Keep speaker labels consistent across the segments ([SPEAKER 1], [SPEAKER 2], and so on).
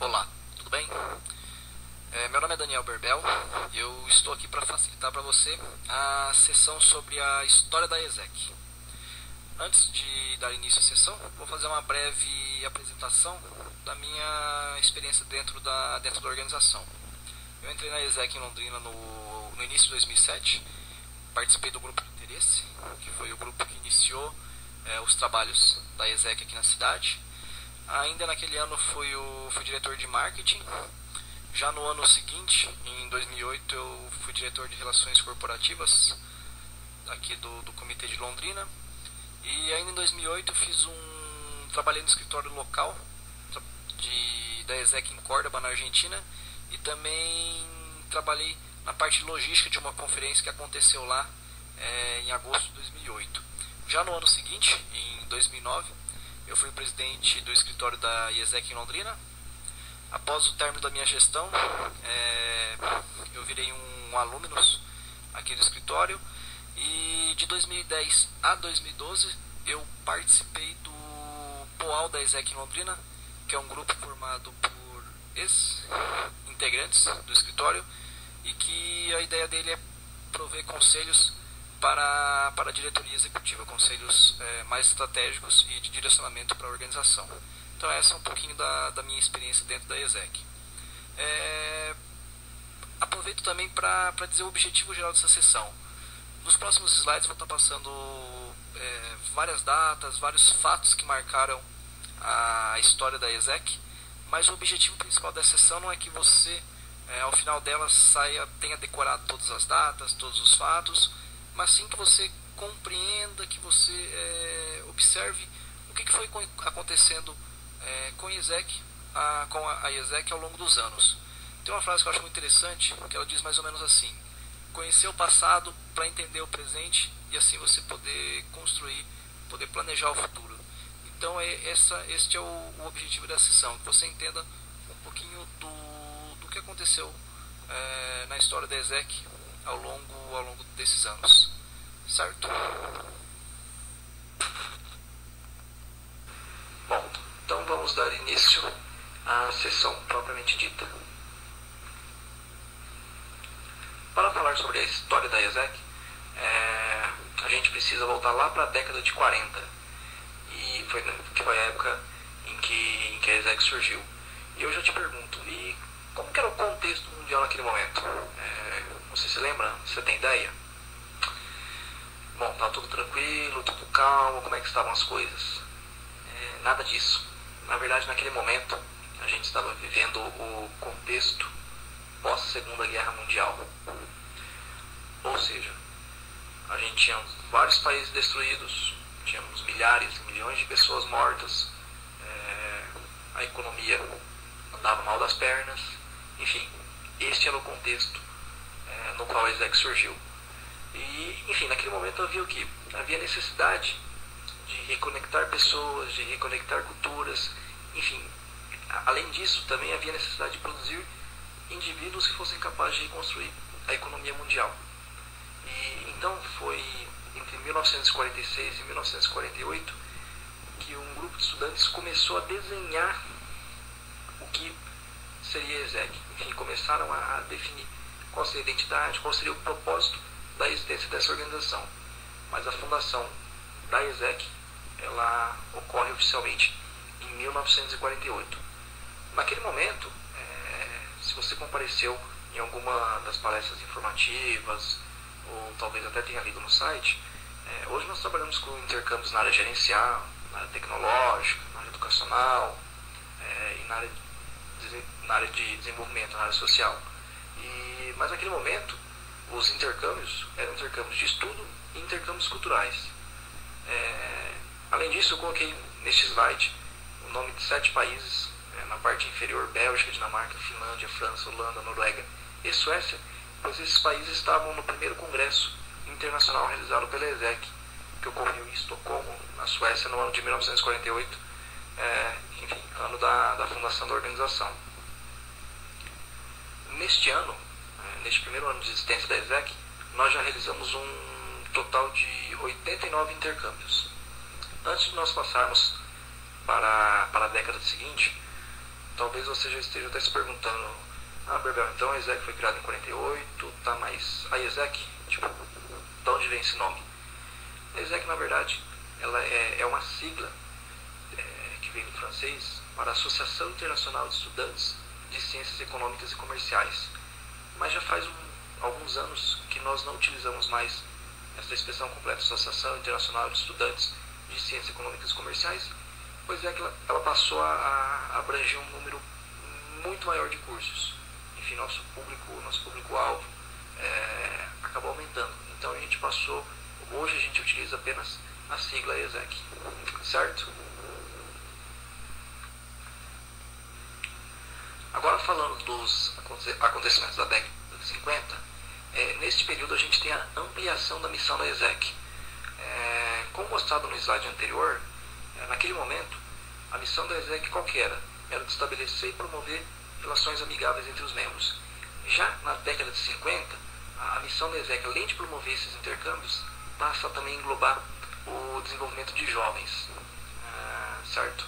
[SPEAKER 1] Olá, tudo bem? Meu nome é Daniel Berbel e eu estou aqui para facilitar para você a sessão sobre a história da ESEC. Antes de dar início à sessão, vou fazer uma breve apresentação da minha experiência dentro da organização. Eu entrei na ESEC em Londrina no início de 2007, participei do grupo de interesse, que foi o grupo que iniciou os trabalhos da ESEC aqui na cidade. Ainda naquele ano fui diretor de marketing. Já no ano seguinte, em 2008, eu fui diretor de relações corporativas aqui do Comitê de Londrina. E ainda em 2008 trabalhei no escritório local da ESEC em Córdoba, na Argentina. E também trabalhei na parte logística de uma conferência que aconteceu lá em agosto de 2008. Já no ano seguinte, em 2009, eu fui presidente do escritório da ESEC em Londrina. Após o término da minha gestão, eu virei um alumnus aqui do escritório. E de 2010 a 2012, eu participei do POAL da ESEC em Londrina, que é um grupo formado por ex-integrantes do escritório e que a ideia dele é prover conselhos para a diretoria executiva, conselhos mais estratégicos e de direcionamento para a organização. Então essa é um pouquinho da minha experiência dentro da ESEC. Aproveito também para dizer o objetivo geral dessa sessão. Nos próximos slides vou estar passando várias datas, vários fatos que marcaram a história da ESEC, mas o objetivo principal da sessão não é que você, ao final dela, tenha decorado todas as datas, todos os fatos, mas sim que você compreenda, que você observe o que foi acontecendo com a ESEC, ao longo dos anos. Tem uma frase que eu acho muito interessante, que ela diz mais ou menos assim: conhecer o passado para entender o presente e assim você poder construir, poder planejar o futuro. Então este é o objetivo da sessão, que você entenda um pouquinho do que aconteceu na história da ESEC ao longo desses anos, certo? Bom, então vamos dar início à sessão propriamente dita. Para falar sobre a história da ESEC, a gente precisa voltar lá para a década de 40, que foi a época em que a ESEC surgiu. E eu já te pergunto, e como que era o contexto mundial naquele momento? Você se lembra? Você tem ideia? Bom, estava tudo tranquilo, tudo calmo, como é que estavam as coisas? Nada disso. Na verdade, naquele momento, a gente estava vivendo o contexto pós-Segunda Guerra Mundial. Ou seja, a gente tinha vários países destruídos, tínhamos milhares, milhões de pessoas mortas, a economia andava mal das pernas, enfim, este era o contexto no qual a ESEC surgiu. E, enfim, naquele momento havia o quê? Havia necessidade de reconectar pessoas, de reconectar culturas, enfim. Além disso, também havia necessidade de produzir indivíduos que fossem capazes de reconstruir a economia mundial. E então foi entre 1946 e 1948 que um grupo de estudantes começou a desenhar o que seria a ESEC. Enfim, começaram a definir qual seria a identidade, qual seria o propósito da existência dessa organização. Mas a fundação da ESEC, ela ocorre oficialmente em 1948. Naquele momento, se você compareceu em alguma das palestras informativas, ou talvez até tenha lido no site, hoje nós trabalhamos com intercâmbios na área gerencial, na área tecnológica, na área educacional, e na área de desenvolvimento, na área social. Mas naquele momento, os intercâmbios eram intercâmbios de estudo e intercâmbios culturais. Além disso, eu coloquei neste slide o nome de 7 países, na parte inferior: Bélgica, Dinamarca, Finlândia, França, Holanda, Noruega e Suécia, pois esses países estavam no primeiro congresso internacional realizado pela ESEC, que ocorreu em Estocolmo, na Suécia, no ano de 1948, enfim, ano da fundação da organização. Neste ano, neste primeiro ano de existência da ESEC, nós já realizamos um total de 89 intercâmbios. Antes de nós passarmos para a década seguinte, talvez você já esteja até se perguntando: ah, Berbel, então a ESEC foi criada em 48, tá, mas a ESEC, tipo, de onde vem esse nome? A ESEC, na verdade, ela é uma sigla que vem do francês para Associação Internacional de Estudantes de Ciências Econômicas e Comerciais. Mas já faz alguns anos que nós não utilizamos mais essa expressão completa, Associação Internacional de Estudantes de Ciências Econômicas e Comerciais, pois é que ela passou a abranger um número muito maior de cursos. Enfim, nosso público-alvo acabou aumentando. Então hoje a gente utiliza apenas a sigla ESEC, certo? Agora, falando dos acontecimentos da década de 50, neste período a gente tem a ampliação da missão da ESEC. Como mostrado no slide anterior, naquele momento, a missão da ESEC qual que era? Era de estabelecer e promover relações amigáveis entre os membros. Já na década de 50, a missão da ESEC, além de promover esses intercâmbios, passa a também englobar o desenvolvimento de jovens, certo?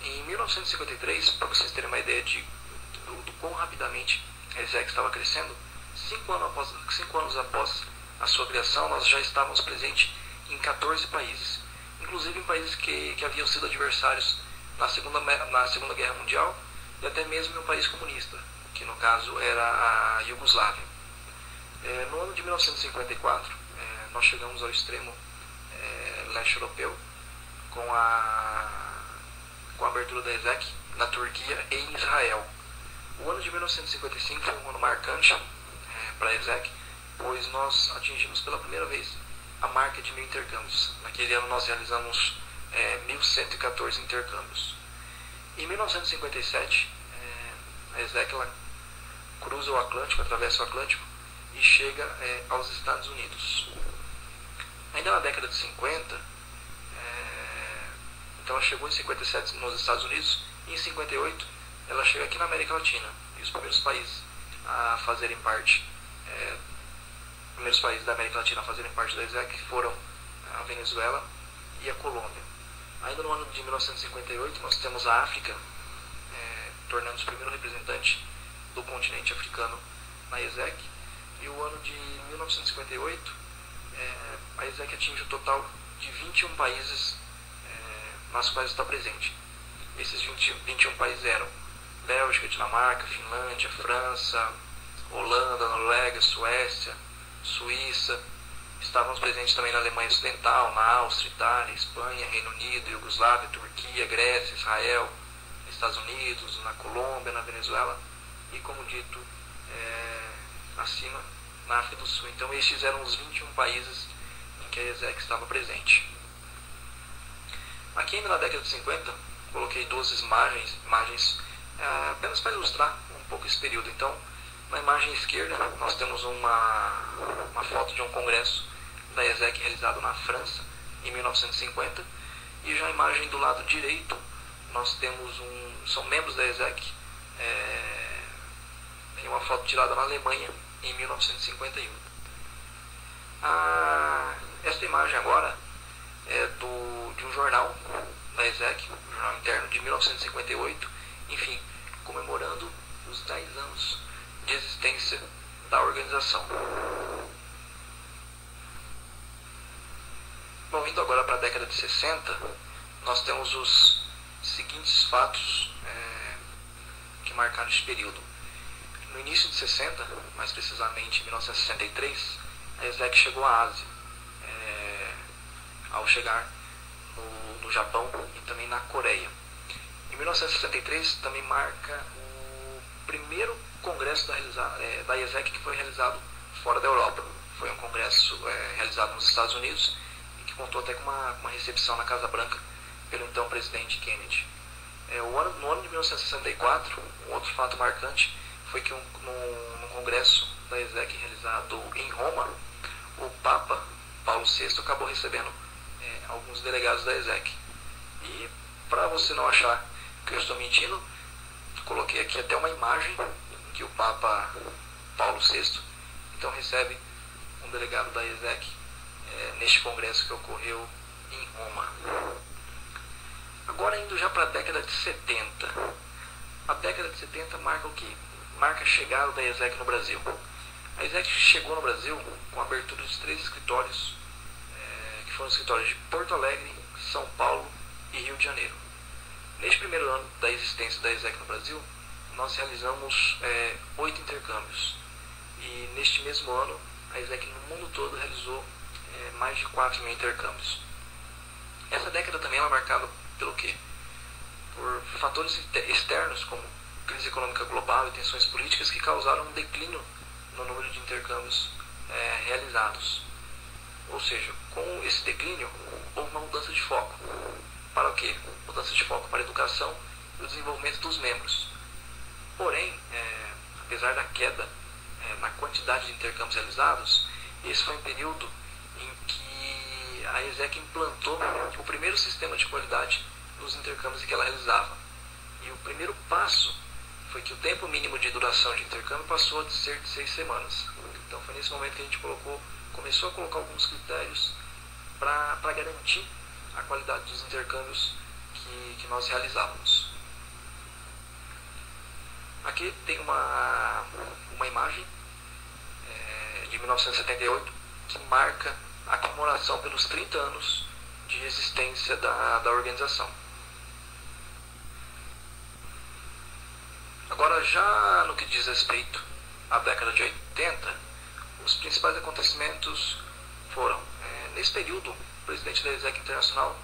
[SPEAKER 1] Em 1953, para vocês terem uma ideia do quão rapidamente a ESEC estava crescendo, 5 anos após a sua criação, nós já estávamos presentes em 14 países, inclusive em países que haviam sido adversários na Segunda Guerra Mundial e até mesmo em um país comunista, que no caso era a Iugoslávia. No ano de 1954, nós chegamos ao extremo leste europeu com a abertura da ESEC na Turquia e em Israel. O ano de 1955 foi um ano marcante para a ESEC, pois nós atingimos pela primeira vez a marca de 1.000 intercâmbios. Naquele ano nós realizamos 1.114 intercâmbios. Em 1957, a ESEC cruza o Atlântico, atravessa o Atlântico e chega aos Estados Unidos. Ainda na década de 50, então ela chegou em 57 nos Estados Unidos e em 58 ela chega aqui na América Latina. E os primeiros países a fazerem parte, primeiros países da América Latina a fazerem parte da ESEC foram a Venezuela e a Colômbia. Ainda no ano de 1958 nós temos a África tornando-se o primeiro representante do continente africano na ESEC. E o ano de 1958 a ESEC atinge o total de 21 países nas quais está presente. Esses 21 países eram Bélgica, Dinamarca, Finlândia, França, Holanda, Noruega, Suécia, Suíça. Estávamos presentes também na Alemanha Ocidental, na Áustria, Itália, Espanha, Reino Unido, Iugoslávia, Turquia, Grécia, Israel, Estados Unidos, na Colômbia, na Venezuela e, como dito acima, na África do Sul. Então estes eram os 21 países em que a ESEC estava presente. Aqui ainda na década de 50, coloquei 12 imagens apenas para ilustrar um pouco esse período. Então, na imagem esquerda, nós temos uma foto de um congresso da ESEC realizado na França em 1950, e já a imagem do lado direito, nós temos são membros da ESEC, em uma foto tirada na Alemanha em 1951. Esta imagem agora é de um jornal da ESEC, um jornal interno de 1958, enfim, comemorando os 10 anos de existência da organização. Bom, indo agora para a década de 60, nós temos os seguintes fatos que marcaram este período. No início de 60, mais precisamente em 1963, a ESEC chegou à Ásia, ao chegar no Japão e também na Coreia. Em 1963 também marca o primeiro congresso da ESEC que foi realizado fora da Europa. Foi um congresso realizado nos Estados Unidos e que contou até com uma recepção na Casa Branca pelo então presidente Kennedy. No ano de 1964, um outro fato marcante foi que no congresso da ESEC realizado em Roma, o Papa Paulo VI acabou recebendo alguns delegados da ESEC. E para você não achar que eu estou mentindo, coloquei aqui até uma imagem em que o Papa Paulo VI então recebe um delegado da ESEC neste congresso que ocorreu em Roma. Agora indo já para a década de 70, A década de 70 marca o quê? Marca a chegada da ESEC no Brasil. A ESEC chegou no Brasil com a abertura de 3 escritórios, que foram os escritórios de Porto Alegre, São Paulo e Rio de Janeiro. Neste primeiro ano da existência da ESEC no Brasil, nós realizamos 8 intercâmbios. E neste mesmo ano, a ESEC no mundo todo realizou mais de 4.000 intercâmbios. Essa década também é marcada pelo quê? Por fatores externos, como crise econômica global e tensões políticas, que causaram um declínio no número de intercâmbios realizados. Ou seja, com esse declínio, houve uma mudança de foco. Para o quê? Mudança de foco para a educação e o desenvolvimento dos membros. Porém, apesar da queda na quantidade de intercâmbios realizados, esse foi um período em que a ESEC implantou o primeiro sistema de qualidade nos intercâmbios que ela realizava. E o primeiro passo foi que o tempo mínimo de duração de intercâmbio passou a ser de 6 semanas. Então foi nesse momento que a gente começou a colocar alguns critérios para garantir a qualidade dos intercâmbios que nós realizávamos. Aqui tem uma imagem de 1978 que marca a comemoração pelos 30 anos de existência da organização. Agora, já no que diz respeito à década de 80, os principais acontecimentos foram, nesse período, o presidente da ESEC Internacional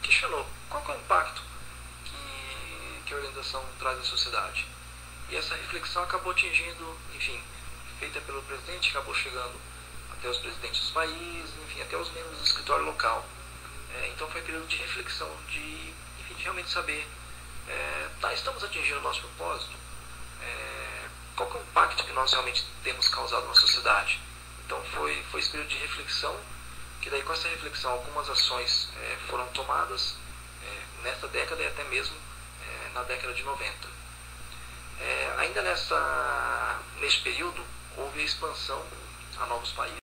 [SPEAKER 1] questionou qual é o impacto que a organização traz à sociedade. E essa reflexão acabou atingindo, enfim, feita pelo presidente, acabou chegando até os presidentes dos países, enfim, até os membros do escritório local. Então foi um período de reflexão, de realmente saber, estamos atingindo o nosso propósito? Qual é o impacto que nós realmente temos causado na sociedade? Então foi esse período de reflexão, que daí com essa reflexão algumas ações foram tomadas nessa década e até mesmo na década de 90. Ainda nesse período houve a expansão a novos países.